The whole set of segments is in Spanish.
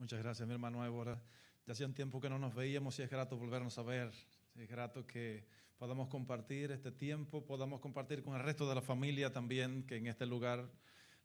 Muchas gracias, mi hermano Évora. Ya hacía un tiempo que no nos veíamos y es grato volvernos a ver. Es grato que podamos compartir este tiempo, podamos compartir con el resto de la familia también, que en este lugar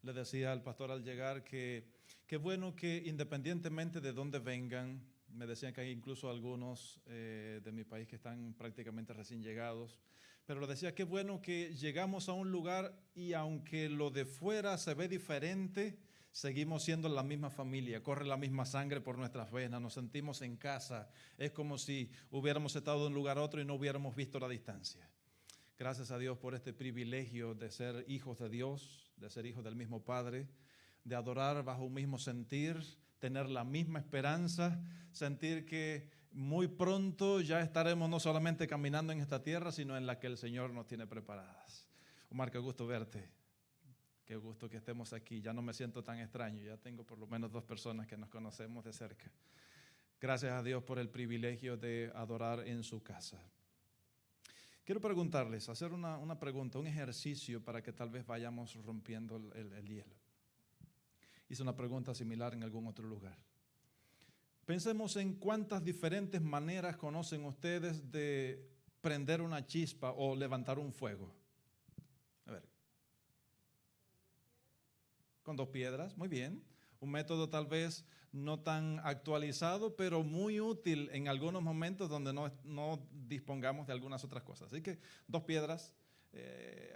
le decía al pastor al llegar que qué bueno que independientemente de dónde vengan, me decían que hay incluso algunos de mi país que están prácticamente recién llegados, pero le decía qué bueno que llegamos a un lugar y aunque lo de fuera se ve diferente, seguimos siendo la misma familia, corre la misma sangre por nuestras venas, nos sentimos en casa, es como si hubiéramos estado de un lugar a otro y no hubiéramos visto la distancia. Gracias a Dios por este privilegio de ser hijos de Dios, de ser hijos del mismo Padre, de adorar bajo un mismo sentir, tener la misma esperanza, sentir que muy pronto ya estaremos no solamente caminando en esta tierra, sino en la que el Señor nos tiene preparadas. Omar, qué gusto verte. Qué gusto que estemos aquí, ya no me siento tan extraño, ya tengo por lo menos 2 personas que nos conocemos de cerca. Gracias a Dios por el privilegio de adorar en su casa. Quiero preguntarles, hacer una pregunta, un ejercicio para que tal vez vayamos rompiendo el hielo. Hice una pregunta similar en algún otro lugar. Pensemos en cuántas diferentes maneras conocen ustedes de prender una chispa o levantar un fuego. A ver. Con 2 piedras, muy bien. Un método tal vez no tan actualizado, pero muy útil en algunos momentos donde no dispongamos de algunas otras cosas. Así que 2 piedras,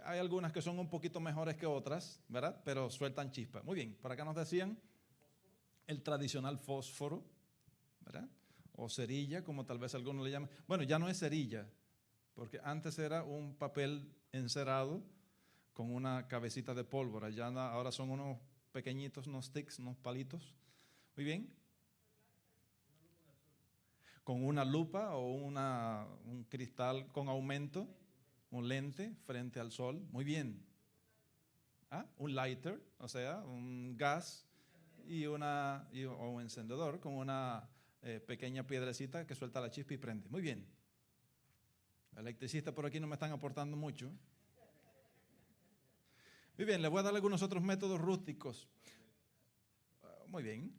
hay algunas que son un poquito mejores que otras, ¿verdad? Pero sueltan chispa. Muy bien, por acá nos decían el tradicional fósforo, ¿verdad? O cerilla, como tal vez algunos le llaman. Bueno, ya no es cerilla, porque antes era un papel encerado con una cabecita de pólvora, ya ahora son unos pequeñitos, unos sticks, unos palitos. Muy bien. Con una lupa o un cristal con aumento, un lente frente al sol. Muy bien. Un lighter, o sea, un gas o un encendedor con una pequeña piedrecita que suelta la chispa y prende. Muy bien. Electricistas por aquí no me están aportando mucho. Muy bien, les voy a dar algunos otros métodos rústicos. Muy bien.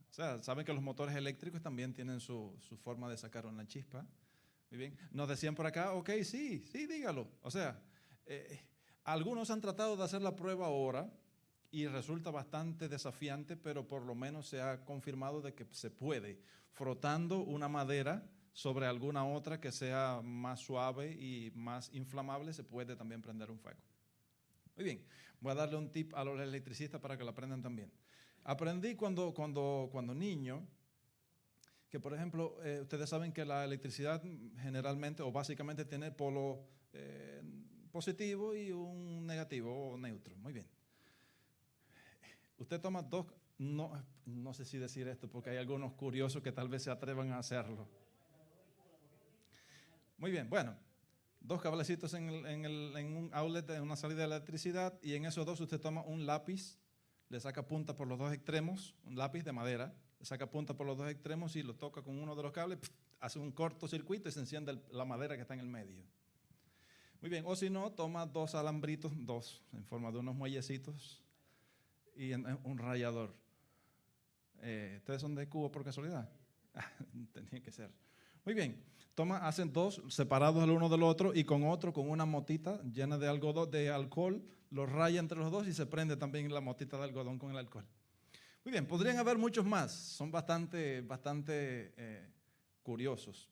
O sea, saben que los motores eléctricos también tienen su forma de sacar una chispa. Muy bien. Nos decían por acá, ok, sí, dígalo. O sea, algunos han tratado de hacer la prueba ahora y resulta bastante desafiante, pero por lo menos se ha confirmado de que se puede, frotando una madera sobre alguna otra que sea más suave y más inflamable, se puede también prender un fuego. Muy bien, voy a darle un tip a los electricistas para que lo aprendan también. Aprendí cuando niño que, por ejemplo, ustedes saben que la electricidad generalmente o básicamente tiene polo positivo y un negativo o neutro. Muy bien. Usted toma 2, no sé si decir esto porque hay algunos curiosos que tal vez se atrevan a hacerlo. Muy bien, bueno. 2 cablecitos en un outlet, en una salida de electricidad, y en esos 2 usted toma un lápiz, le saca punta por los 2 extremos, un lápiz de madera, le saca punta por los 2 extremos y lo toca con uno de los cables, hace un cortocircuito y se enciende la madera que está en el medio. Muy bien, o si no, toma 2 alambritos, 2 en forma de unos muellecitos y un rallador. ¿Ustedes son de Cuba por casualidad? Tenía que ser. Muy bien, hacen 2 separados el uno del otro y con una motita llena de algodón, de alcohol, los raya entre los 2 y se prende también la motita de algodón con el alcohol. Muy bien, podrían haber muchos más, son bastante curiosos.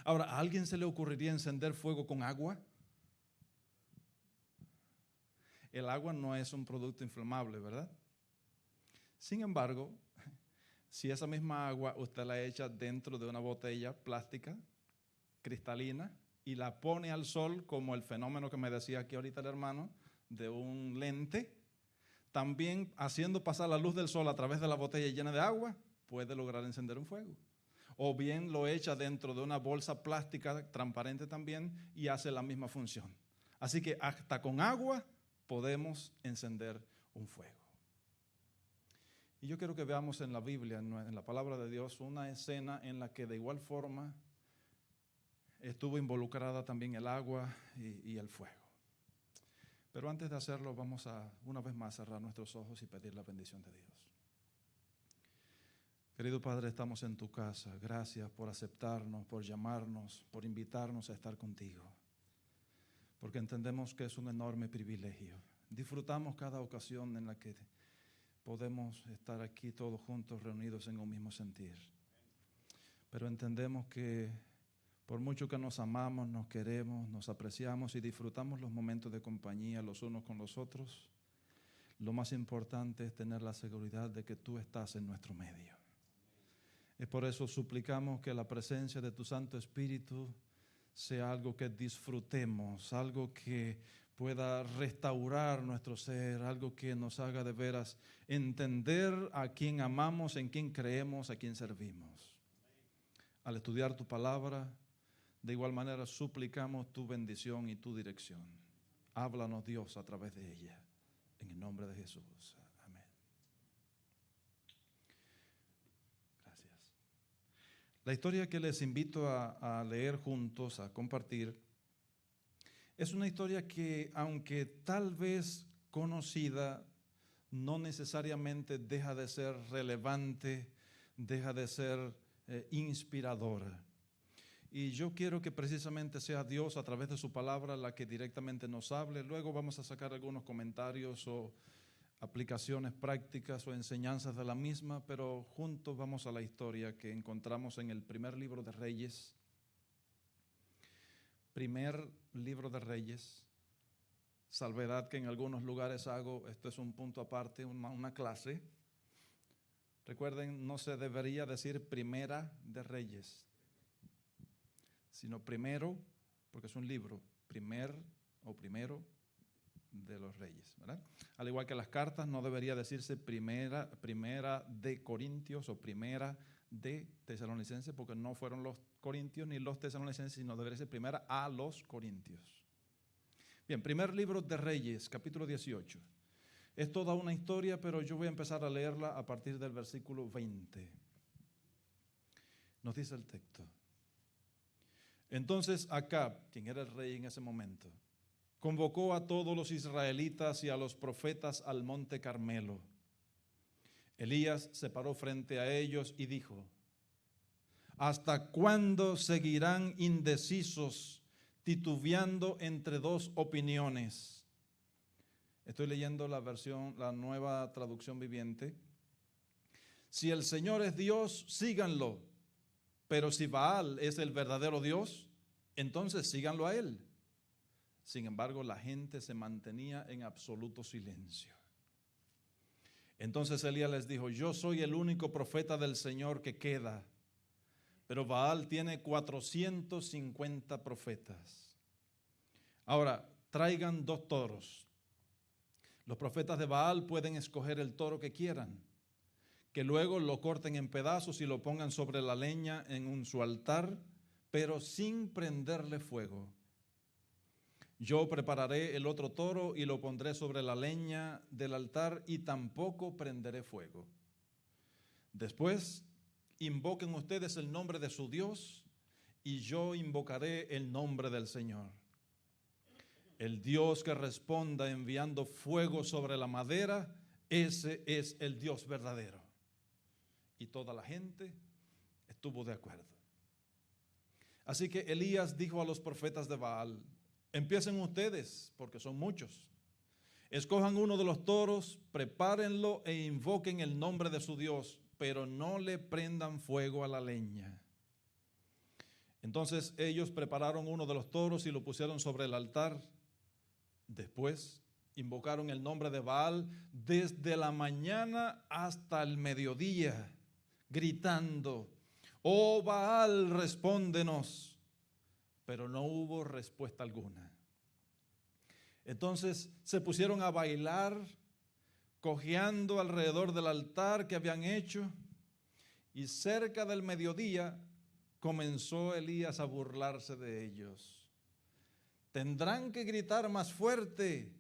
Ahora, ¿a alguien se le ocurriría encender fuego con agua? El agua no es un producto inflamable, ¿verdad? Sin embargo, si esa misma agua usted la echa dentro de una botella plástica, cristalina, y la pone al sol, como el fenómeno que me decía aquí ahorita el hermano, de un lente, también haciendo pasar la luz del sol a través de la botella llena de agua, puede lograr encender un fuego. O bien lo echa dentro de una bolsa plástica transparente también y hace la misma función. Así que hasta con agua podemos encender un fuego. Y yo quiero que veamos en la Biblia, en la palabra de Dios, una escena en la que de igual forma estuvo involucrada también el agua y el fuego. Pero antes de hacerlo, vamos a una vez más cerrar nuestros ojos y pedir la bendición de Dios. Querido Padre, estamos en tu casa. Gracias por aceptarnos, por llamarnos, por invitarnos a estar contigo. Porque entendemos que es un enorme privilegio. Disfrutamos cada ocasión en la que podemos estar aquí todos juntos reunidos en un mismo sentir. Pero entendemos que por mucho que nos amamos, nos queremos, nos apreciamos y disfrutamos los momentos de compañía los unos con los otros, lo más importante es tener la seguridad de que tú estás en nuestro medio. Es por eso suplicamos que la presencia de tu Santo Espíritu sea algo que disfrutemos, algo que pueda restaurar nuestro ser, algo que nos haga de veras entender a quién amamos, en quién creemos, a quién servimos. Al estudiar tu palabra, de igual manera suplicamos tu bendición y tu dirección. Háblanos, Dios, a través de ella. En el nombre de Jesús. Amén. Gracias. La historia que les invito a leer juntos, a compartir, es una historia que, aunque tal vez conocida, no necesariamente deja de ser relevante, deja de ser inspiradora. Y yo quiero que precisamente sea Dios a través de su palabra la que directamente nos hable. Luego vamos a sacar algunos comentarios o aplicaciones prácticas o enseñanzas de la misma, pero juntos vamos a la historia que encontramos en el primer libro de Reyes. Primer libro de Reyes. Salvedad que en algunos lugares hago, esto es un punto aparte, una clase. Recuerden, no se debería decir primera de Reyes, sino primero, porque es un libro, primero de los Reyes, ¿verdad? Al igual que las cartas, no debería decirse primera de Corintios o primera de Tesalonicenses, porque no fueron los corintios ni los tesalonicenses, sino debería ser primera a los corintios. Bien, primer libro de Reyes, capítulo 18. Es toda una historia, pero yo voy a empezar a leerla a partir del versículo 20. Nos dice el texto. Entonces Acab, quien era el rey en ese momento, convocó a todos los israelitas y a los profetas al monte Carmelo. Elías se paró frente a ellos y dijo: ¿hasta cuándo seguirán indecisos, titubeando entre dos opiniones? Estoy leyendo la nueva traducción viviente. Si el Señor es Dios, síganlo. Pero si Baal es el verdadero Dios, entonces síganlo a él. Sin embargo, la gente se mantenía en absoluto silencio. Entonces Elías les dijo: yo soy el único profeta del Señor que queda, pero Baal tiene 450 profetas. Ahora, traigan 2 toros. Los profetas de Baal pueden escoger el toro que quieran, que luego lo corten en pedazos y lo pongan sobre la leña en su altar, pero sin prenderle fuego. Yo prepararé el otro toro y lo pondré sobre la leña del altar y tampoco prenderé fuego. Después, invoquen ustedes el nombre de su Dios y yo invocaré el nombre del Señor. El Dios que responda enviando fuego sobre la madera, ese es el Dios verdadero. Y toda la gente estuvo de acuerdo. Así que Elías dijo a los profetas de Baal: empiecen ustedes, porque son muchos. Escojan uno de los toros, prepárenlo e invoquen el nombre de su Dios, pero no le prendan fuego a la leña. Entonces ellos prepararon uno de los toros y lo pusieron sobre el altar. Después invocaron el nombre de Baal desde la mañana hasta el mediodía, gritando: oh Baal, respóndenos. Pero no hubo respuesta alguna. Entonces se pusieron a bailar, cojeando alrededor del altar que habían hecho, y cerca del mediodía comenzó Elías a burlarse de ellos. Tendrán que gritar más fuerte.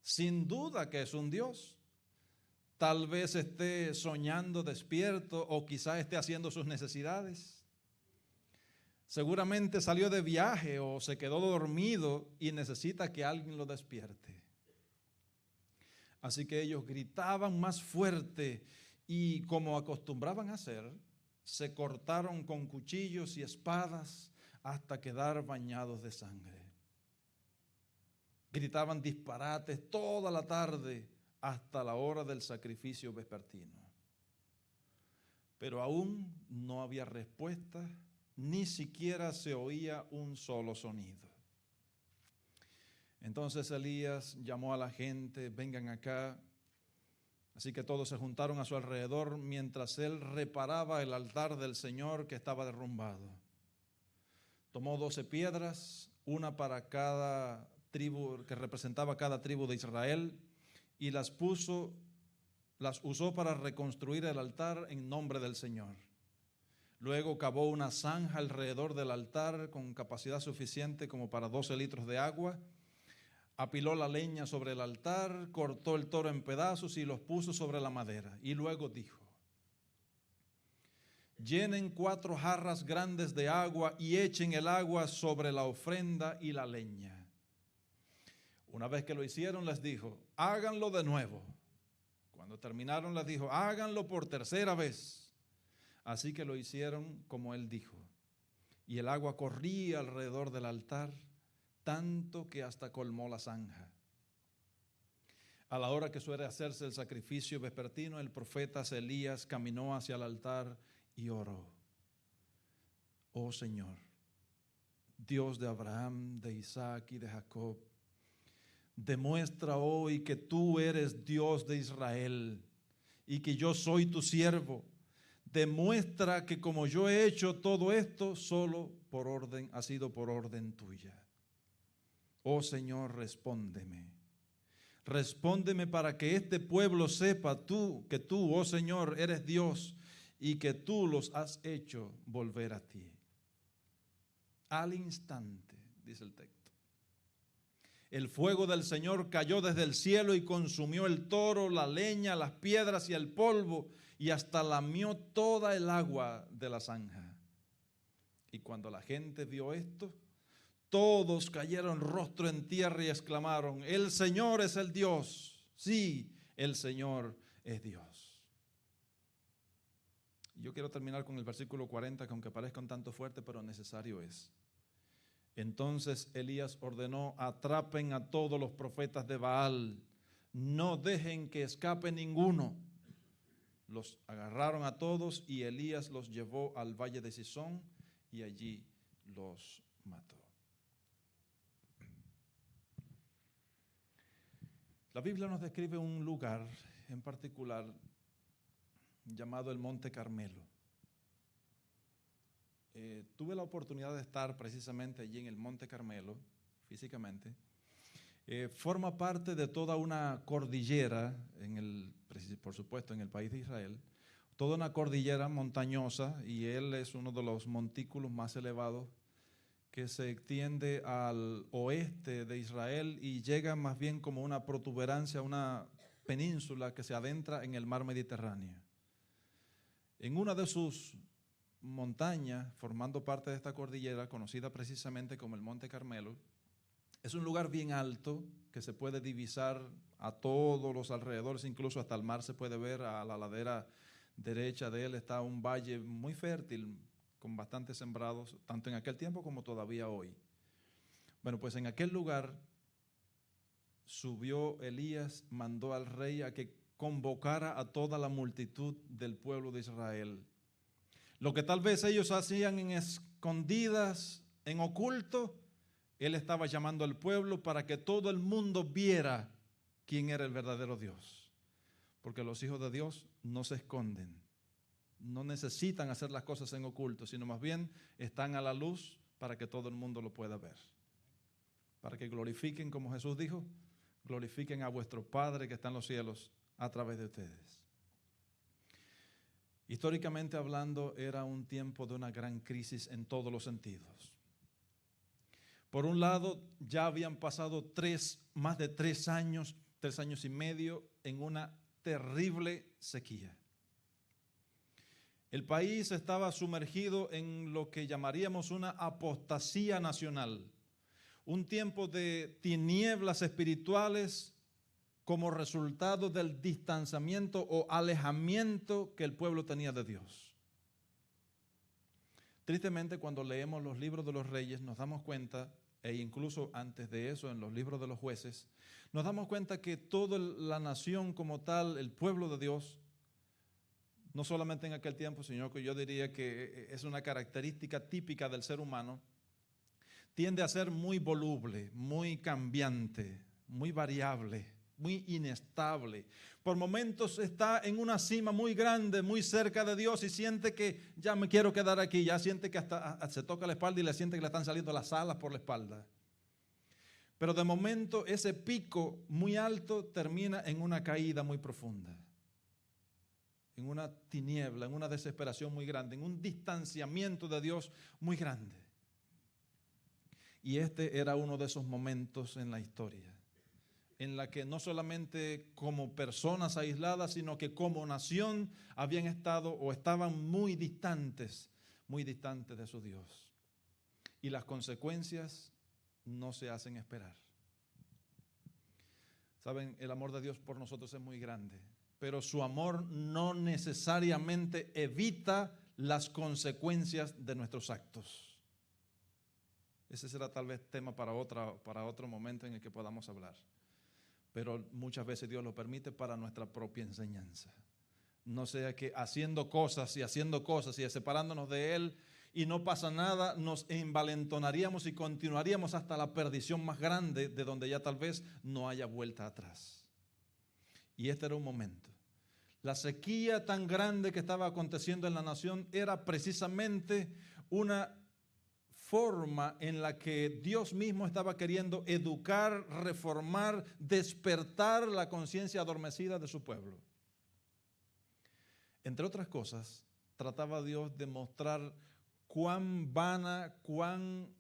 Sin duda que es un Dios. Tal vez esté soñando despierto o quizá esté haciendo sus necesidades. Seguramente salió de viaje o se quedó dormido y necesita que alguien lo despierte. Así que ellos gritaban más fuerte y como acostumbraban a hacer, se cortaron con cuchillos y espadas hasta quedar bañados de sangre. Gritaban disparates toda la tarde hasta la hora del sacrificio vespertino. Pero aún no había respuesta, ni siquiera se oía un solo sonido. Entonces Elías llamó a la gente: vengan acá. Así que todos se juntaron a su alrededor mientras él reparaba el altar del Señor que estaba derrumbado. Tomó 12 piedras, una para cada tribu, que representaba cada tribu de Israel, y las usó para reconstruir el altar en nombre del Señor. Luego cavó una zanja alrededor del altar con capacidad suficiente como para 12 litros de agua. Apiló la leña sobre el altar, cortó el toro en pedazos y los puso sobre la madera. Y luego dijo: llenen 4 jarras grandes de agua y echen el agua sobre la ofrenda y la leña. Una vez que lo hicieron, les dijo: háganlo de nuevo. Cuando terminaron, les dijo: háganlo por tercera vez. Así que lo hicieron como él dijo. Y el agua corría alrededor del altar, tanto que hasta colmó la zanja. A la hora que suele hacerse el sacrificio vespertino, el profeta Elías caminó hacia el altar y oró: oh Señor, Dios de Abraham, de Isaac y de Jacob, demuestra hoy que tú eres Dios de Israel y que yo soy tu siervo. Demuestra que como yo he hecho todo esto, ha sido por orden tuya. Oh Señor, respóndeme. Respóndeme para que este pueblo sepa que tú, oh Señor, eres Dios y que tú los has hecho volver a ti. Al instante, dice el texto, el fuego del Señor cayó desde el cielo y consumió el toro, la leña, las piedras y el polvo, y hasta lamió toda el agua de la zanja. Y cuando la gente vio esto, todos cayeron rostro en tierra y exclamaron: el Señor es el Dios. Sí, el Señor es Dios. Yo quiero terminar con el versículo 40, que aunque parezca un tanto fuerte, pero necesario es. Entonces Elías ordenó: atrapen a todos los profetas de Baal, no dejen que escape ninguno. Los agarraron a todos y Elías los llevó al valle de Cisón y allí los mató. La Biblia nos describe un lugar en particular llamado el Monte Carmelo. Tuve la oportunidad de estar precisamente allí en el Monte Carmelo, físicamente. Forma parte de toda una cordillera, por supuesto en el país de Israel, toda una cordillera montañosa, y él es uno de los montículos más elevados que se extiende al oeste de Israel y llega más bien como una protuberancia, una península que se adentra en el mar Mediterráneo. En una de sus montañas, formando parte de esta cordillera, conocida precisamente como el Monte Carmelo, es un lugar bien alto que se puede divisar a todos los alrededores, incluso hasta el mar se puede ver. A la ladera derecha de él está un valle muy fértil, con bastantes sembrados, tanto en aquel tiempo como todavía hoy. Bueno, pues en aquel lugar subió Elías, mandó al rey a que convocara a toda la multitud del pueblo de Israel. Lo que tal vez ellos hacían en escondidas, en oculto, él estaba llamando al pueblo para que todo el mundo viera quién era el verdadero Dios. Porque los hijos de Dios no se esconden, no necesitan hacer las cosas en oculto, sino más bien están a la luz para que todo el mundo lo pueda ver. Para que glorifiquen, como Jesús dijo, glorifiquen a vuestro Padre que está en los cielos a través de ustedes. Históricamente hablando, era un tiempo de una gran crisis en todos los sentidos. Por un lado, ya habían pasado más de 3 años y medio en una terrible sequía. El país estaba sumergido en lo que llamaríamos una apostasía nacional, un tiempo de tinieblas espirituales como resultado del distanciamiento o alejamiento que el pueblo tenía de Dios. Tristemente, cuando leemos los libros de los reyes, nos damos cuenta, e incluso antes de eso, en los libros de los jueces, nos damos cuenta que toda la nación como tal, el pueblo de Dios, no solamente en aquel tiempo, sino que yo diría que es una característica típica del ser humano, tiende a ser muy voluble, muy cambiante, muy variable, muy inestable. Por momentos está en una cima muy grande, muy cerca de Dios y siente que ya me quiero quedar aquí, ya siente que hasta se toca la espalda y le siente que le están saliendo las alas por la espalda. Pero de momento ese pico muy alto termina en una caída muy profunda, en una tiniebla, en una desesperación muy grande, en un distanciamiento de Dios muy grande. Y este era uno de esos momentos en la historia, en la que no solamente como personas aisladas, sino que como nación habían estado o estaban muy distantes de su Dios. Y las consecuencias no se hacen esperar. Saben, el amor de Dios por nosotros es muy grande, pero su amor no necesariamente evita las consecuencias de nuestros actos. Ese será tal vez tema para otro momento en el que podamos hablar. Pero muchas veces Dios lo permite para nuestra propia enseñanza. No sea que haciendo cosas y separándonos de Él y no pasa nada, nos envalentonaríamos y continuaríamos hasta la perdición más grande, de donde ya tal vez no haya vuelta atrás. Y este era un momento. La sequía tan grande que estaba aconteciendo en la nación era precisamente una forma en la que Dios mismo estaba queriendo educar, reformar, despertar la conciencia adormecida de su pueblo. Entre otras cosas, trataba Dios de mostrar cuán vana, cuán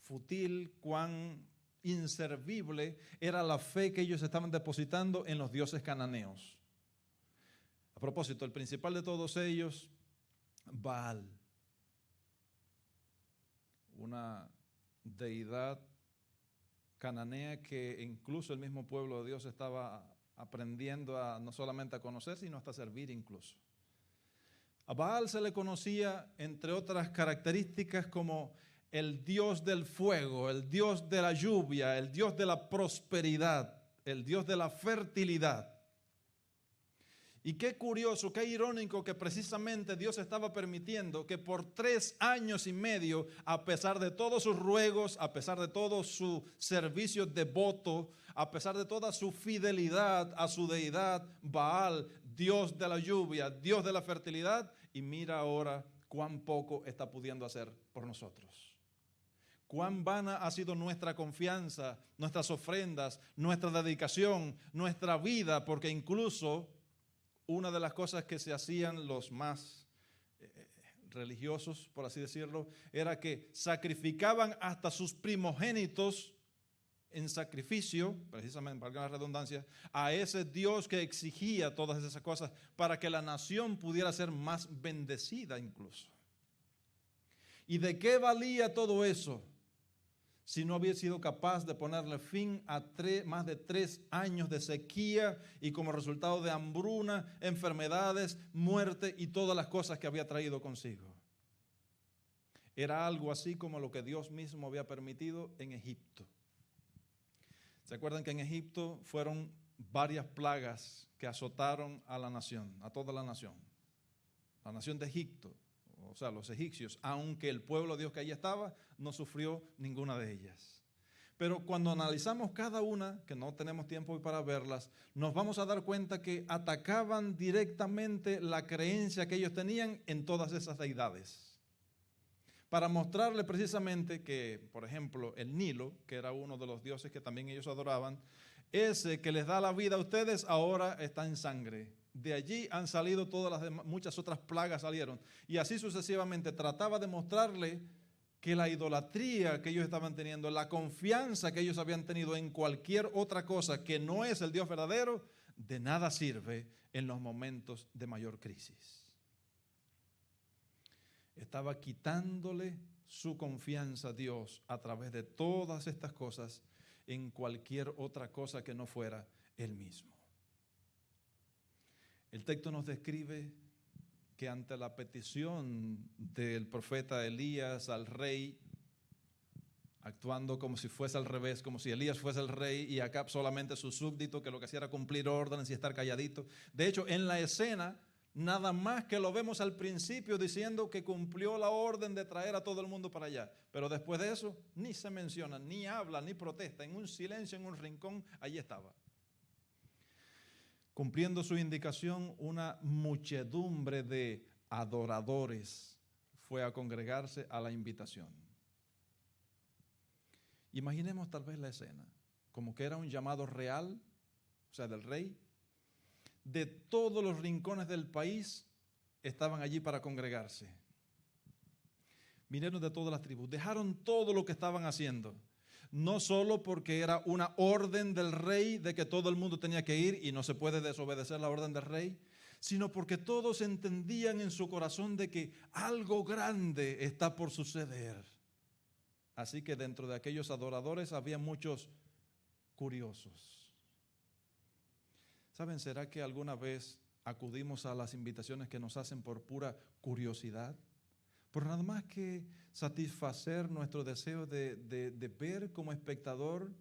fútil, cuán inservible era la fe que ellos estaban depositando en los dioses cananeos. A propósito, el principal de todos ellos, Baal, una deidad cananea que incluso el mismo pueblo de Dios estaba aprendiendo a no solamente a conocer, sino hasta servir incluso. A Baal se le conocía, entre otras características, como el dios del fuego, el dios de la lluvia, el dios de la prosperidad, el dios de la fertilidad. Y qué curioso, qué irónico que precisamente Dios estaba permitiendo que por 3 años y medio, a pesar de todos sus ruegos, a pesar de todo su servicio devoto, a pesar de toda su fidelidad a su deidad, Baal, Dios de la lluvia, Dios de la fertilidad, y mira ahora cuán poco está pudiendo hacer por nosotros. Cuán vana ha sido nuestra confianza, nuestras ofrendas, nuestra dedicación, nuestra vida, porque incluso una de las cosas que se hacían los más religiosos, por así decirlo, era que sacrificaban hasta sus primogénitos en sacrificio, precisamente, para la redundancia, a ese Dios que exigía todas esas cosas para que la nación pudiera ser más bendecida incluso. ¿Y de qué valía todo eso si no había sido capaz de ponerle fin a más de 3 años de sequía y como resultado de hambruna, enfermedades, muerte y todas las cosas que había traído consigo? Era algo así como lo que Dios mismo había permitido en Egipto. ¿Se acuerdan que en Egipto fueron varias plagas que azotaron a la nación, a toda la nación? La nación de Egipto, o sea, los egipcios, aunque el pueblo de Dios que allí estaba, no sufrió ninguna de ellas. Pero cuando analizamos cada una, que no tenemos tiempo hoy para verlas, nos vamos a dar cuenta que atacaban directamente la creencia que ellos tenían en todas esas deidades. Para mostrarle precisamente que, por ejemplo, el Nilo, que era uno de los dioses que también ellos adoraban, ese que les da la vida a ustedes ahora está en sangre. De allí han salido todas las demás, muchas otras plagas salieron. Y así sucesivamente trataba de mostrarle que la idolatría que ellos estaban teniendo, la confianza que ellos habían tenido en cualquier otra cosa que no es el Dios verdadero, de nada sirve en los momentos de mayor crisis. Estaba quitándole su confianza a Dios a través de todas estas cosas en cualquier otra cosa que no fuera Él mismo. El texto nos describe que ante la petición del profeta Elías al rey, actuando como si fuese al revés, como si Elías fuese el rey y Acab solamente su súbdito, que lo que hacía era cumplir órdenes y estar calladito. De hecho, en la escena, nada más que lo vemos al principio diciendo que cumplió la orden de traer a todo el mundo para allá. Pero después de eso, ni se menciona, ni habla, ni protesta. En un silencio, en un rincón, allí estaba. Cumpliendo su indicación, una muchedumbre de adoradores fue a congregarse a la invitación. Imaginemos tal vez la escena, como que era un llamado real, o sea, del rey. De todos los rincones del país estaban allí para congregarse. Vinieron de todas las tribus, dejaron todo lo que estaban haciendo. No solo porque era una orden del rey de que todo el mundo tenía que ir y no se puede desobedecer la orden del rey, sino porque todos entendían en su corazón de que algo grande está por suceder. Así que dentro de aquellos adoradores había muchos curiosos. ¿Saben? ¿Será que alguna vez acudimos a las invitaciones que nos hacen por pura curiosidad? Por nada más que satisfacer nuestro deseo de ver como espectador.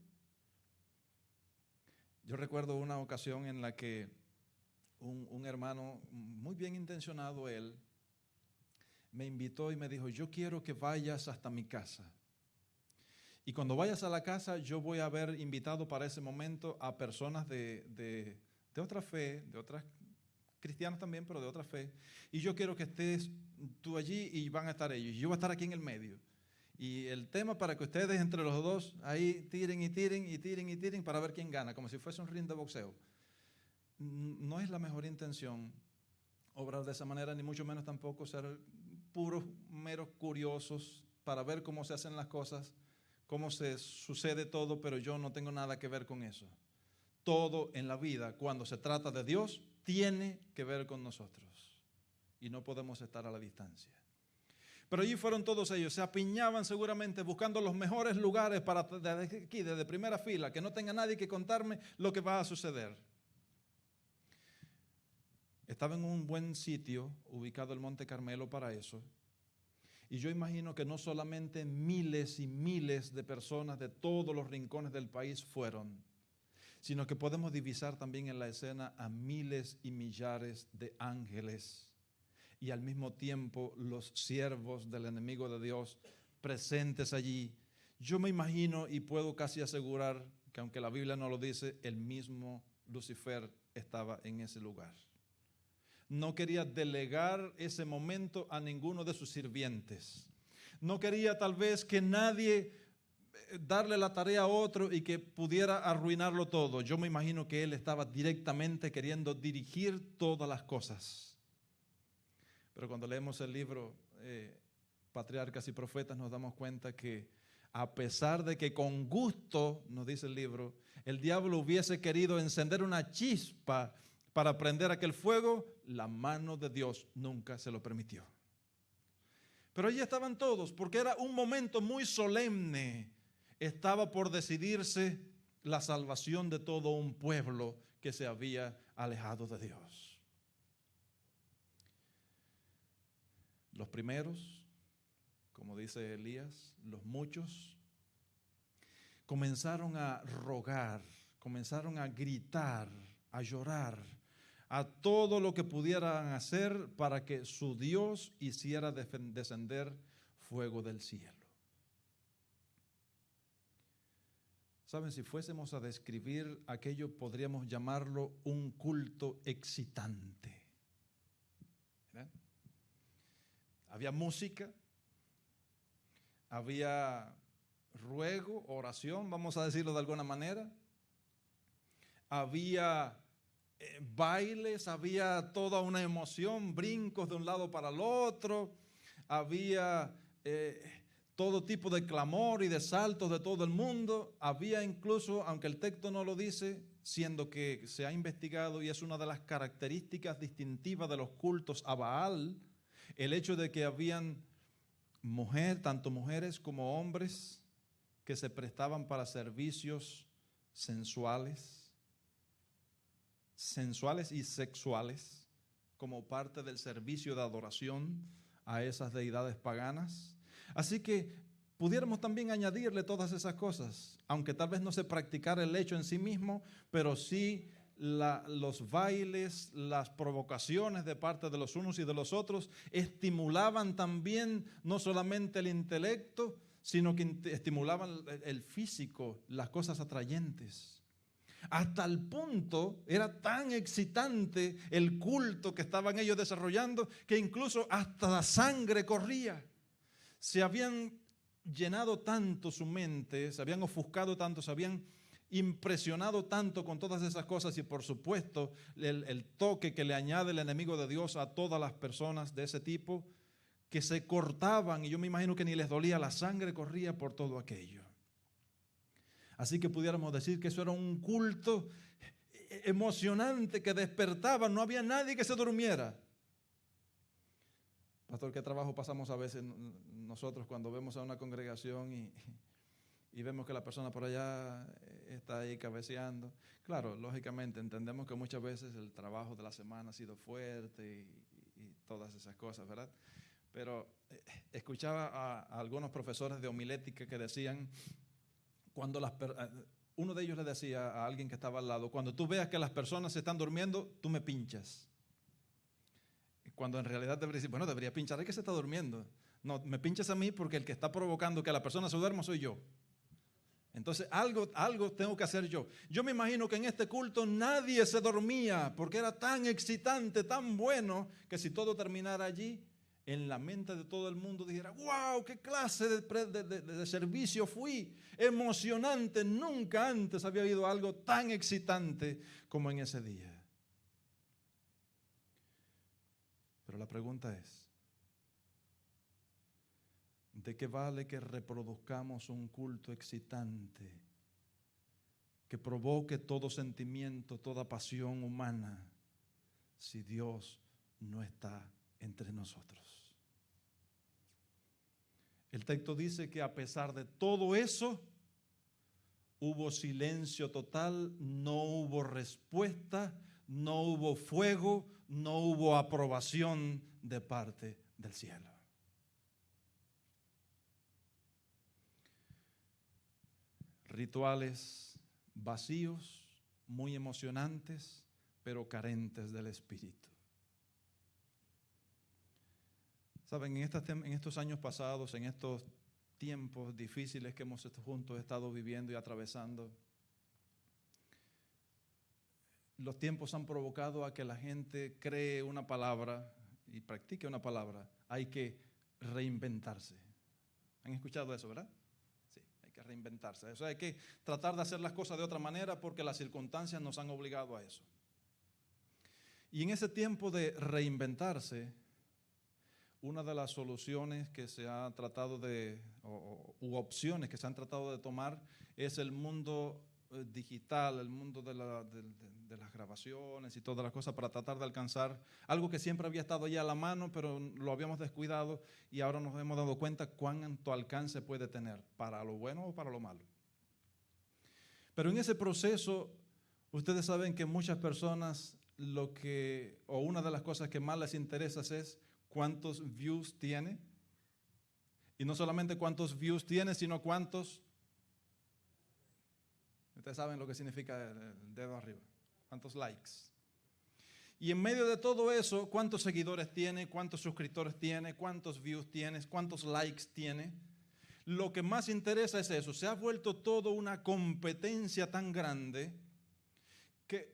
Yo recuerdo una ocasión en la que un hermano, muy bien intencionado él, me invitó y me dijo, yo quiero que vayas hasta mi casa. Y cuando vayas a la casa, yo voy a haber invitado para ese momento a personas de otra fe, de otras cristianos también, pero de otra fe. Y yo quiero que estés tú allí y van a estar ellos. Y yo voy a estar aquí en el medio. Y el tema para que ustedes entre los dos ahí tiren y tiren y tiren y tiren para ver quién gana, como si fuese un ring de boxeo. No es la mejor intención obrar de esa manera, ni mucho menos tampoco ser puros, meros curiosos para ver cómo se hacen las cosas, cómo se sucede todo, pero yo no tengo nada que ver con eso. Todo en la vida, cuando se trata de Dios, tiene que ver con nosotros y no podemos estar a la distancia. Pero allí fueron todos ellos, se apiñaban seguramente buscando los mejores lugares para desde aquí, desde primera fila, que no tenga nadie que contarme lo que va a suceder. Estaba en un buen sitio, ubicado el Monte Carmelo para eso, y yo imagino que no solamente miles y miles de personas de todos los rincones del país fueron, sino que podemos divisar también en la escena a miles y millares de ángeles y al mismo tiempo los siervos del enemigo de Dios presentes allí. Yo me imagino y puedo casi asegurar que aunque la Biblia no lo dice, el mismo Lucifer estaba en ese lugar. No quería delegar ese momento a ninguno de sus sirvientes. No quería tal vez que nadie darle la tarea a otro y que pudiera arruinarlo todo. Yo me imagino que él estaba directamente queriendo dirigir todas las cosas. Pero cuando leemos el libro Patriarcas y Profetas nos damos cuenta que a pesar de que con gusto, nos dice el libro, el diablo hubiese querido encender una chispa para prender aquel fuego, la mano de Dios nunca se lo permitió. Pero allí estaban todos, porque era un momento muy solemne. Estaba por decidirse la salvación de todo un pueblo que se había alejado de Dios. Los primeros, como dice Elías, los muchos, comenzaron a rogar, comenzaron a gritar, a llorar, a todo lo que pudieran hacer para que su Dios hiciera descender fuego del cielo. Saben, si fuésemos a describir aquello, podríamos llamarlo un culto excitante. ¿Verdad? Había música, había ruego, oración, vamos a decirlo de alguna manera. Había bailes, había toda una emoción, brincos de un lado para el otro, había todo tipo de clamor y de saltos de todo el mundo. Había incluso, aunque el texto no lo dice, siendo que se ha investigado y es una de las características distintivas de los cultos a Baal, el hecho de que habían tanto mujeres como hombres que se prestaban para servicios sensuales y sexuales, como parte del servicio de adoración a esas deidades paganas. Así que pudiéramos también añadirle todas esas cosas, aunque tal vez no se practicara el hecho en sí mismo, pero sí los bailes, las provocaciones de parte de los unos y de los otros estimulaban también no solamente el intelecto, sino que estimulaban el físico, las cosas atrayentes. Hasta el punto, era tan excitante el culto que estaban ellos desarrollando, que incluso hasta la sangre corría. Se habían llenado tanto su mente, se habían ofuscado tanto, se habían impresionado tanto con todas esas cosas, y por supuesto el toque que le añade el enemigo de Dios a todas las personas de ese tipo, que se cortaban, y yo me imagino que ni les dolía, la sangre corría por todo aquello. Así que pudiéramos decir que eso era un culto emocionante que despertaba, no había nadie que se durmiera. Pastor, ¿qué trabajo pasamos a veces nosotros cuando vemos a una congregación y vemos que la persona por allá está ahí cabeceando? Claro, lógicamente entendemos que muchas veces el trabajo de la semana ha sido fuerte y todas esas cosas, ¿verdad? Pero escuchaba a algunos profesores de homilética que decían, uno de ellos le decía a alguien que estaba al lado, cuando tú veas que las personas se están durmiendo, tú me pinchas. Cuando en realidad debería decir, bueno, debería pinchar al que se está durmiendo. No, me pinchas a mí porque el que está provocando que la persona se duerma soy yo. Entonces algo tengo que hacer yo. Yo me imagino que en este culto nadie se dormía porque era tan excitante, tan bueno, que si todo terminara allí, en la mente de todo el mundo dijera, wow, qué clase de servicio fui, emocionante, nunca antes había habido algo tan excitante como en ese día. Pero la pregunta es, ¿de qué vale que reproduzcamos un culto excitante que provoque todo sentimiento, toda pasión humana, si Dios no está entre nosotros? El texto dice que a pesar de todo eso, hubo silencio total, no hubo respuesta, no hubo fuego, no hubo aprobación de parte del cielo. Rituales vacíos, muy emocionantes, pero carentes del Espíritu. Saben, en estos años pasados, en estos tiempos difíciles que hemos juntos estado viviendo y atravesando, los tiempos han provocado a que la gente cree una palabra y practique una palabra. Hay que reinventarse. ¿Han escuchado eso, verdad? Sí, hay que reinventarse. O sea, hay que tratar de hacer las cosas de otra manera porque las circunstancias nos han obligado a eso. Y en ese tiempo de reinventarse, una de las soluciones que se ha tratado u opciones que se han tratado de tomar es el mundo digital, el mundo de las grabaciones y todas las cosas, para tratar de alcanzar algo que siempre había estado ya a la mano, pero lo habíamos descuidado y ahora nos hemos dado cuenta cuánto alcance puede tener, para lo bueno o para lo malo. Pero en ese proceso, ustedes saben que muchas personas una de las cosas que más les interesa es cuántos views tiene. Y no solamente cuántos views tiene, sino cuántos. Ustedes saben lo que significa el dedo arriba. Cuántos likes. Y en medio de todo eso, cuántos seguidores tiene, cuántos suscriptores tiene, cuántos views tiene, cuántos likes tiene. Lo que más interesa es eso. Se ha vuelto todo una competencia tan grande que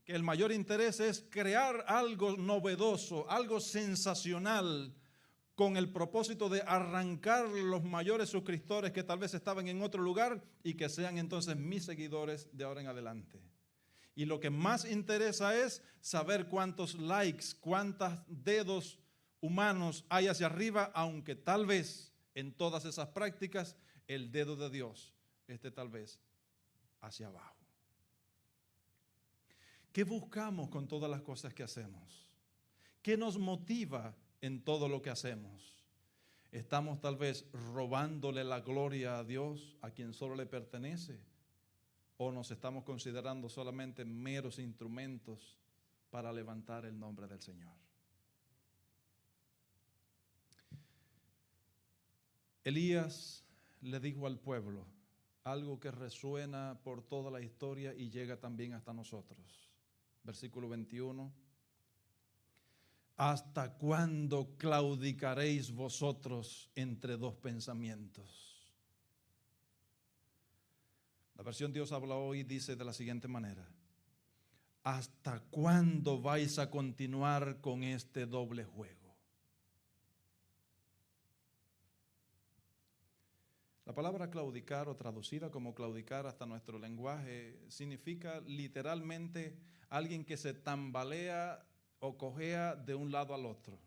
el mayor interés es crear algo novedoso, algo sensacional, con el propósito de arrancar los mayores suscriptores que tal vez estaban en otro lugar y que sean entonces mis seguidores de ahora en adelante. Y lo que más interesa es saber cuántos likes, cuántos dedos humanos hay hacia arriba, aunque tal vez en todas esas prácticas el dedo de Dios esté tal vez hacia abajo. ¿Qué buscamos con todas las cosas que hacemos? ¿Qué nos motiva en todo lo que hacemos? ¿Estamos tal vez robándole la gloria a Dios, a quien solo le pertenece? ¿O nos estamos considerando solamente meros instrumentos para levantar el nombre del Señor? Elías le dijo al pueblo algo que resuena por toda la historia y llega también hasta nosotros. Versículo 21. ¿Hasta cuándo claudicaréis vosotros entre dos pensamientos? La versión Dios habla hoy dice de la siguiente manera: ¿hasta cuándo vais a continuar con este doble juego? La palabra claudicar, o traducida como claudicar hasta nuestro lenguaje, significa literalmente alguien que se tambalea o cojea de un lado al otro.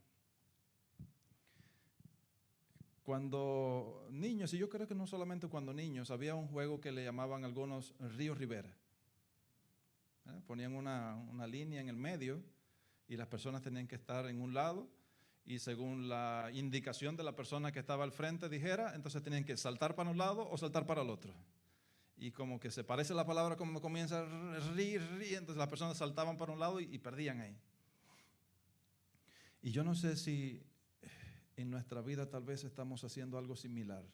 Cuando niños, y yo creo que no solamente cuando niños, había un juego que le llamaban algunos Río Rivera. Ponían una línea en el medio y las personas tenían que estar en un lado, y según la indicación de la persona que estaba al frente dijera, entonces tenían que saltar para un lado o saltar para el otro. Y como que se parece la palabra como comienza entonces las personas saltaban para un lado y perdían ahí. Y yo no sé si en nuestra vida tal vez estamos haciendo algo similar,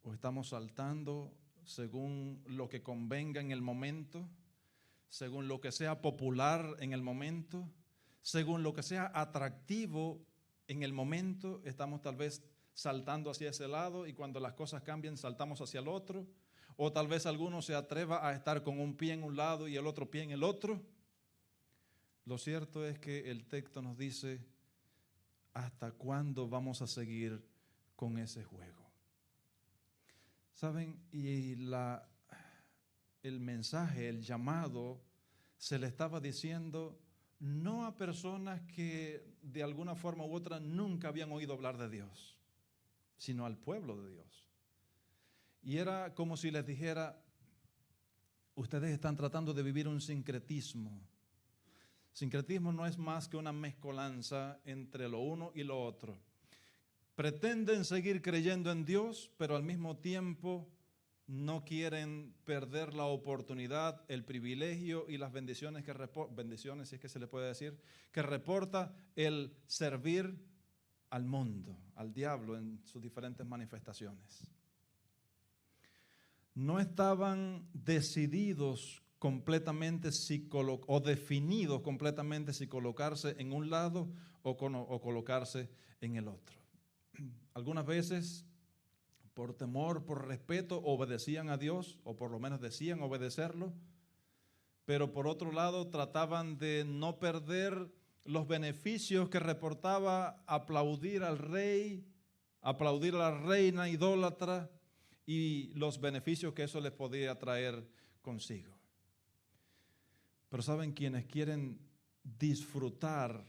o estamos saltando según lo que convenga en el momento, según lo que sea popular en el momento, según lo que sea atractivo en el momento. Estamos tal vez saltando hacia ese lado, y cuando las cosas cambian saltamos hacia el otro. O tal vez alguno se atreva a estar con un pie en un lado y el otro pie en el otro. Lo cierto es que el texto nos dice: ¿hasta cuándo vamos a seguir con ese juego? ¿Saben? Y el mensaje, el llamado, se le estaba diciendo no a personas que de alguna forma u otra nunca habían oído hablar de Dios, sino al pueblo de Dios. Y era como si les dijera: ustedes están tratando de vivir un sincretismo. Sincretismo no es más que una mezcolanza entre lo uno y lo otro. Pretenden seguir creyendo en Dios, pero al mismo tiempo no quieren perder la oportunidad, el privilegio y las bendiciones bendiciones, si es que se le puede decir, que reporta el servir al mundo, al diablo en sus diferentes manifestaciones. No estaban decididos completamente o definidos completamente si colocarse en un lado o colocarse en el otro. Algunas veces, por temor, por respeto, obedecían a Dios, o por lo menos decían obedecerlo, pero por otro lado trataban de no perder los beneficios que reportaba aplaudir al rey, aplaudir a la reina idólatra, y los beneficios que eso les podía traer consigo. Pero ¿saben? Quienes quieren disfrutar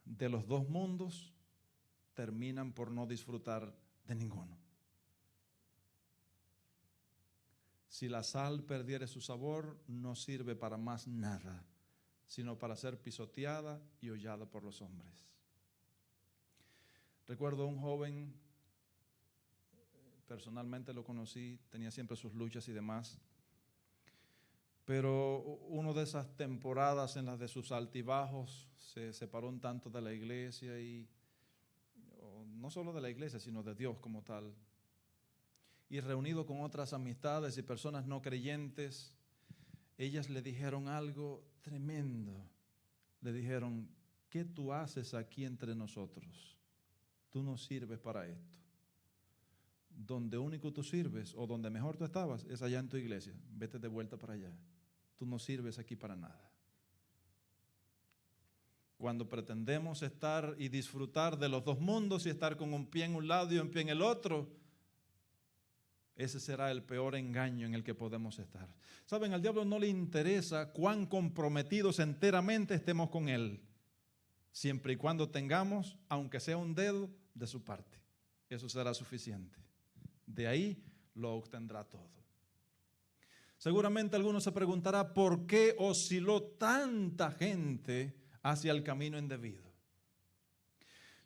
de los dos mundos terminan por no disfrutar de ninguno. Si la sal perdiere su sabor, no sirve para más nada, sino para ser pisoteada y hollada por los hombres. Recuerdo un joven, personalmente lo conocí, tenía siempre sus luchas y demás, pero una de esas temporadas en las de sus altibajos se separó un tanto de la iglesia, y no solo de la iglesia, sino de Dios como tal. Y reunido con otras amistades y personas no creyentes, ellas le dijeron algo tremendo. Le dijeron: ¿qué tú haces aquí entre nosotros? Tú no sirves para esto. Donde único tú sirves, o donde mejor tú estabas, es allá en tu iglesia. Vete de vuelta para allá. Tú no sirves aquí para nada. Cuando pretendemos estar y disfrutar de los dos mundos y estar con un pie en un lado y un pie en el otro, ese será el peor engaño en el que podemos estar. ¿Saben? Al diablo no le interesa cuán comprometidos enteramente estemos con él, siempre y cuando tengamos, aunque sea un dedo, de su parte. Eso será suficiente. De ahí lo obtendrá todo. Seguramente alguno se preguntará: ¿por qué osciló tanta gente hacia el camino indebido?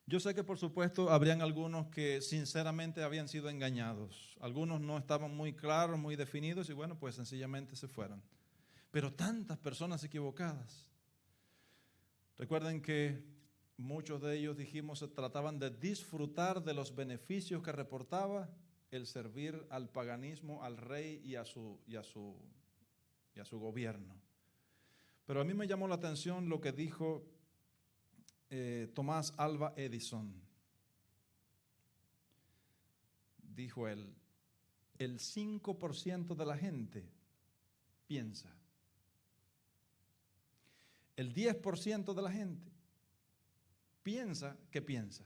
Yo sé que por supuesto habrían algunos que sinceramente habían sido engañados. Algunos no estaban muy claros, muy definidos y bueno, pues sencillamente se fueron. Pero tantas personas equivocadas. Recuerden que muchos de ellos, dijimos, se trataban de disfrutar de los beneficios que reportaba el servir al paganismo, al rey y a su gobierno. Pero a mí me llamó la atención lo que dijo Tomás Alva Edison. Dijo él, el 5% de la gente piensa. El 10% de la gente piensa que piensa.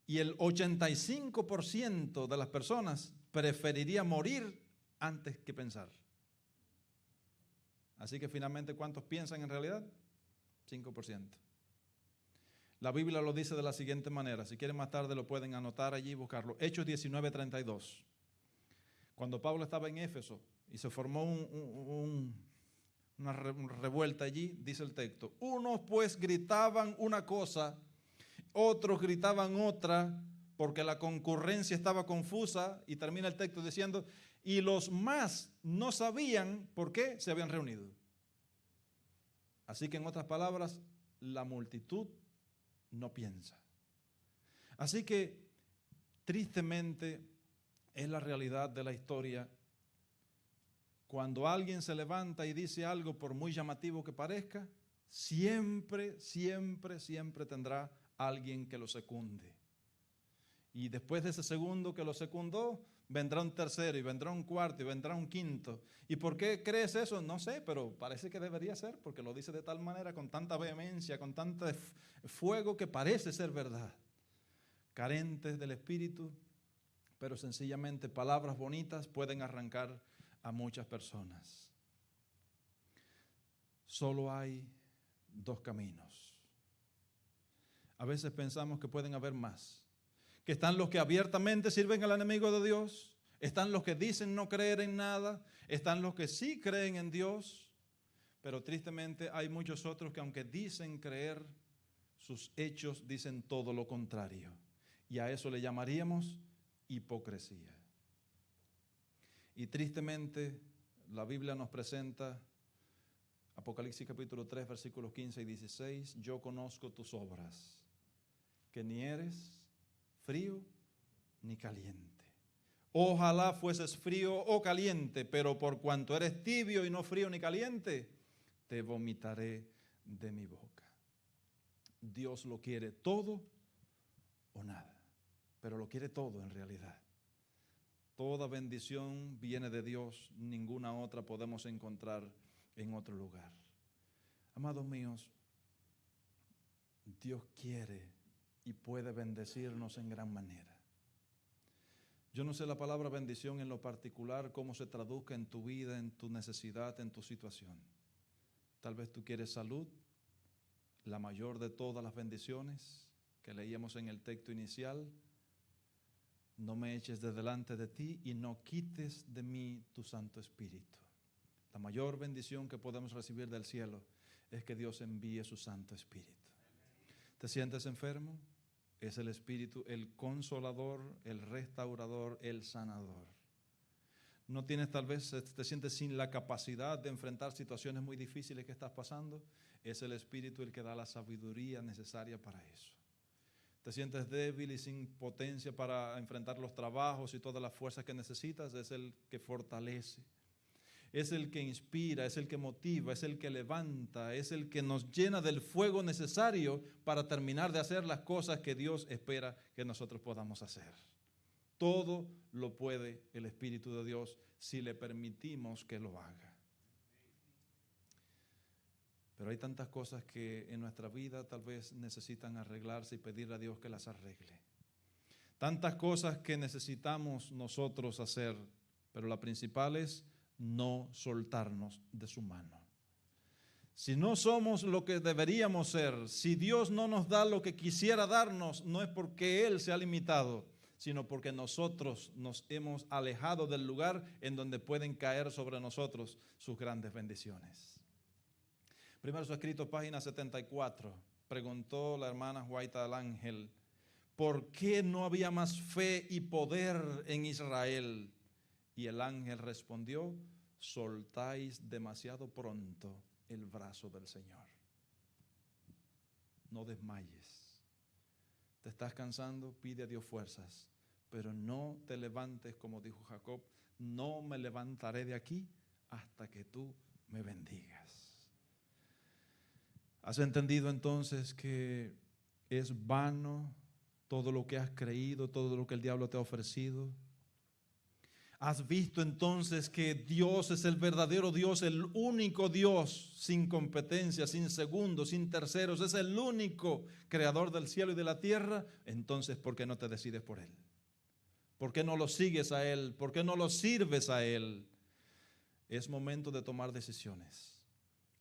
Y el 85% de las personas preferiría morir antes que pensar. Así que finalmente, ¿cuántos piensan en realidad? 5%. La Biblia lo dice de la siguiente manera. Si quieren más tarde lo pueden anotar allí y buscarlo. Hechos 19:32. Cuando Pablo estaba en Éfeso y se formó una revuelta allí, dice el texto. Unos pues gritaban una cosa, otros gritaban otra, porque la concurrencia estaba confusa, y termina el texto diciendo, y los más no sabían por qué se habían reunido. Así que en otras palabras, la multitud no piensa. Así que tristemente es la realidad de la historia. Cuando alguien se levanta y dice algo, por muy llamativo que parezca, siempre tendrá alguien que lo secunde. Y después de ese segundo que lo secundó, vendrá un tercero y vendrá un cuarto y vendrá un quinto. ¿Y por qué crees eso? No sé, pero parece que debería ser, porque lo dice de tal manera, con tanta vehemencia, con tanto fuego, que parece ser verdad. Carentes del Espíritu, pero sencillamente palabras bonitas pueden arrancar a muchas personas. Solo hay dos caminos. A veces pensamos que pueden haber más. Que están los que abiertamente sirven al enemigo de Dios, están los que dicen no creer en nada, están los que sí creen en Dios, pero tristemente hay muchos otros que aunque dicen creer, sus hechos dicen todo lo contrario. Y a eso le llamaríamos hipocresía. Y tristemente la Biblia nos presenta, Apocalipsis capítulo 3, versículos 15 y 16, yo conozco tus obras, que ni eres frío ni caliente. Ojalá fueses frío o caliente, pero por cuanto eres tibio y no frío ni caliente, te vomitaré de mi boca. Dios lo quiere todo o nada, pero lo quiere todo en realidad. Toda bendición viene de Dios, ninguna otra podemos encontrar en otro lugar. Amados míos, Dios quiere y puede bendecirnos en gran manera. Yo no sé la palabra bendición en lo particular, cómo se traduzca en tu vida, en tu necesidad, en tu situación. Tal vez tú quieres salud, la mayor de todas las bendiciones que leíamos en el texto inicial. No me eches de delante de ti y no quites de mí tu Santo Espíritu. La mayor bendición que podemos recibir del cielo es que Dios envíe su Santo Espíritu. ¿Te sientes enfermo? Es el Espíritu el consolador, el restaurador, el sanador. No tienes, tal vez te sientes sin la capacidad de enfrentar situaciones muy difíciles que estás pasando. Es el Espíritu el que da la sabiduría necesaria para eso. Te sientes débil y sin potencia para enfrentar los trabajos y todas las fuerzas que necesitas. Es el que fortalece. Es el que inspira, es el que motiva, es el que levanta, es el que nos llena del fuego necesario para terminar de hacer las cosas que Dios espera que nosotros podamos hacer. Todo lo puede el Espíritu de Dios si le permitimos que lo haga. Pero hay tantas cosas que en nuestra vida tal vez necesitan arreglarse y pedirle a Dios que las arregle. Tantas cosas que necesitamos nosotros hacer, pero la principal es no soltarnos de su mano. Si no somos lo que deberíamos ser, si Dios no nos da lo que quisiera darnos, no es porque Él se ha limitado, sino porque nosotros nos hemos alejado del lugar en donde pueden caer sobre nosotros sus grandes bendiciones. Primero escrito, página 74. preguntó la hermana White al ángel, ¿por qué no había más fe y poder en Israel? Y el ángel respondió, soltáis demasiado pronto el brazo del Señor. No desmayes. Te estás cansando, pide a Dios fuerzas, pero no te levantes, como dijo Jacob, no me levantaré de aquí hasta que tú me bendigas. ¿Has entendido entonces que es vano todo lo que has creído, todo lo que el diablo te ha ofrecido? ¿Has visto entonces que Dios es el verdadero Dios, el único Dios, sin competencia, sin segundos, sin terceros? Es el único creador del cielo y de la tierra. Entonces, ¿por qué no te decides por Él? ¿Por qué no lo sigues a Él? ¿Por qué no lo sirves a Él? Es momento de tomar decisiones.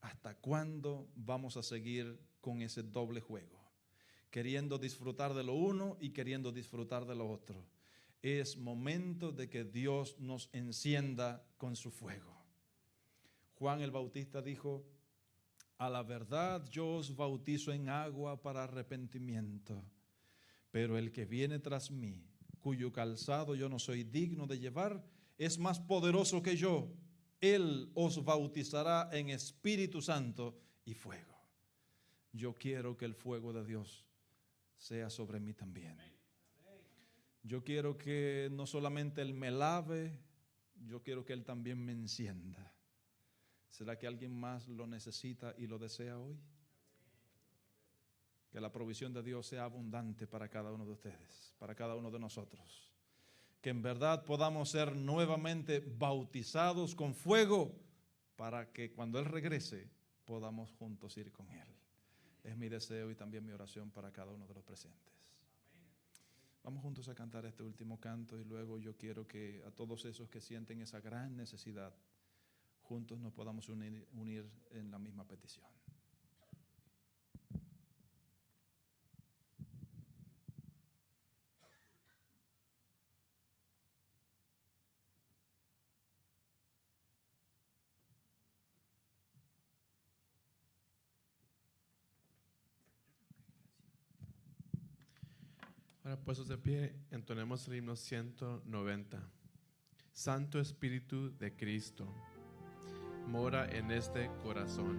¿Hasta cuándo vamos a seguir con ese doble juego? Queriendo disfrutar de lo uno y queriendo disfrutar de lo otro. Es momento de que Dios nos encienda con su fuego. Juan el Bautista dijo, a la verdad yo os bautizo en agua para arrepentimiento, pero el que viene tras mí, cuyo calzado yo no soy digno de llevar, es más poderoso que yo. Él os bautizará en Espíritu Santo y fuego. Yo quiero que el fuego de Dios sea sobre mí también. Yo quiero que no solamente Él me lave, yo quiero que Él también me encienda. ¿Será que alguien más lo necesita y lo desea hoy? Que la provisión de Dios sea abundante para cada uno de ustedes, para cada uno de nosotros. Que en verdad podamos ser nuevamente bautizados con fuego para que cuando Él regrese podamos juntos ir con Él. Es mi deseo y también mi oración para cada uno de los presentes. Vamos juntos a cantar este último canto y luego yo quiero que a todos esos que sienten esa gran necesidad, juntos nos podamos unir en la misma petición. Ahora puestos de pie, entonemos el himno 190. Santo Espíritu de Cristo, mora en este corazón.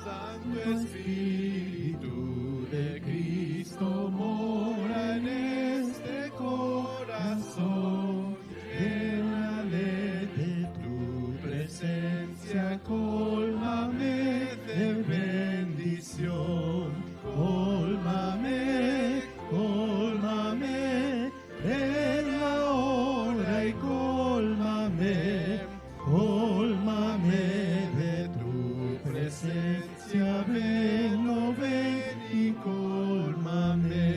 Santo Espíritu de Cristo, mora en este corazón. Llénale de tu presencia, cólmame de bendición. Cólmame, cólmame, ven ahora y cólmame, cólmame de tu presencia, ven, oh ven y cólmame.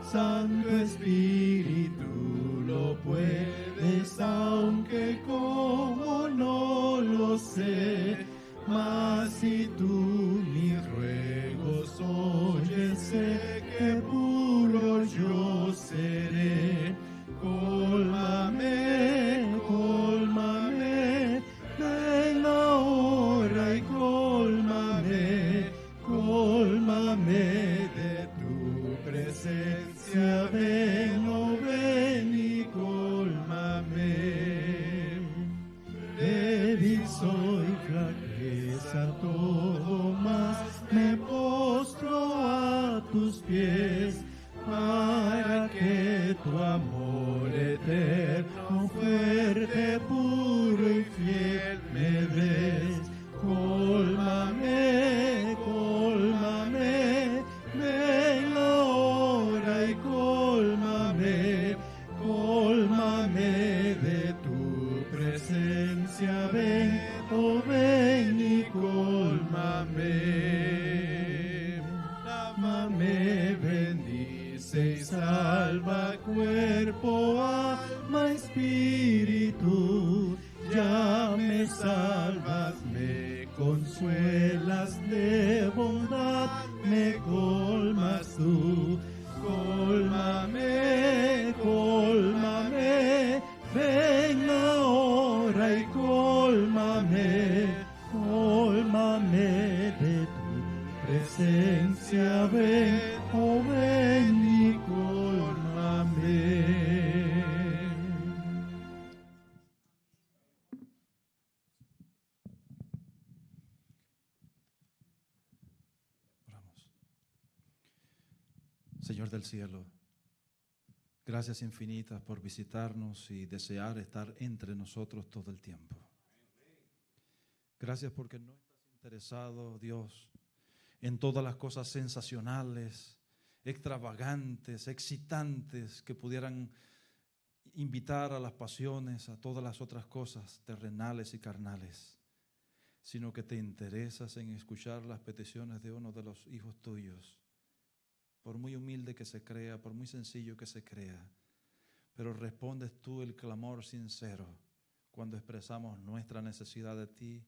Santo Espíritu, lo puedes, aunque como no lo sé, mas si tú mis ruegos oyes, sé que puro yo seré. Cólmame, cólmame, ven ahora y cólmame, cólmame de tu presencia, ven, oh ven y cólmame. Débil soy, flaqueza todo, mas me postro a tus pies, para que tu amor eterno, fuerte, puro y fiel me des. Cólmame, cólmame, ven ahora y cólmame, cólmame de tu presencia, ven, oh ven y cólmame. Lávame, bendice y salva, cuerpo, alma, espíritu. Ya me salvas, me consuelas, de bondad me colmas tú. Cólmame, cólmame, ven ahora y presencia ven, oh ven y cólmame. Oramos. Señor del cielo, gracias infinitas por visitarnos y desear estar entre nosotros todo el tiempo. Gracias porque no estás interesado, Dios, en todas las cosas sensacionales, extravagantes, excitantes que pudieran invitar a las pasiones, a todas las otras cosas terrenales y carnales, sino que te interesas en escuchar las peticiones de uno de los hijos tuyos, por muy humilde que se crea, por muy sencillo que se crea, pero respondes tú el clamor sincero cuando expresamos nuestra necesidad de ti,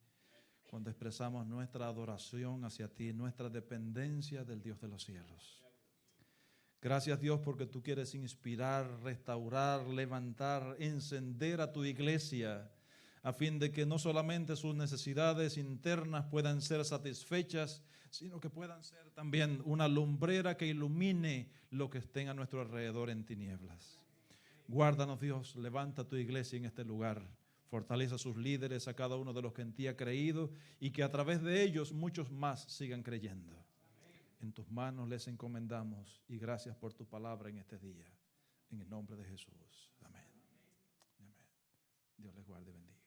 cuando expresamos nuestra adoración hacia ti, nuestra dependencia del Dios de los cielos. Gracias, Dios, porque tú quieres inspirar, restaurar, levantar, encender a tu iglesia, a fin de que no solamente sus necesidades internas puedan ser satisfechas, sino que puedan ser también una lumbrera que ilumine lo que esté a nuestro alrededor en tinieblas. Guárdanos, Dios, levanta tu iglesia en este lugar. Fortalece a sus líderes, a cada uno de los que en ti ha creído, y que a través de ellos muchos más sigan creyendo. En tus manos les encomendamos, y gracias por tu palabra en este día. En el nombre de Jesús. Amén. Amén. Dios les guarde y bendiga.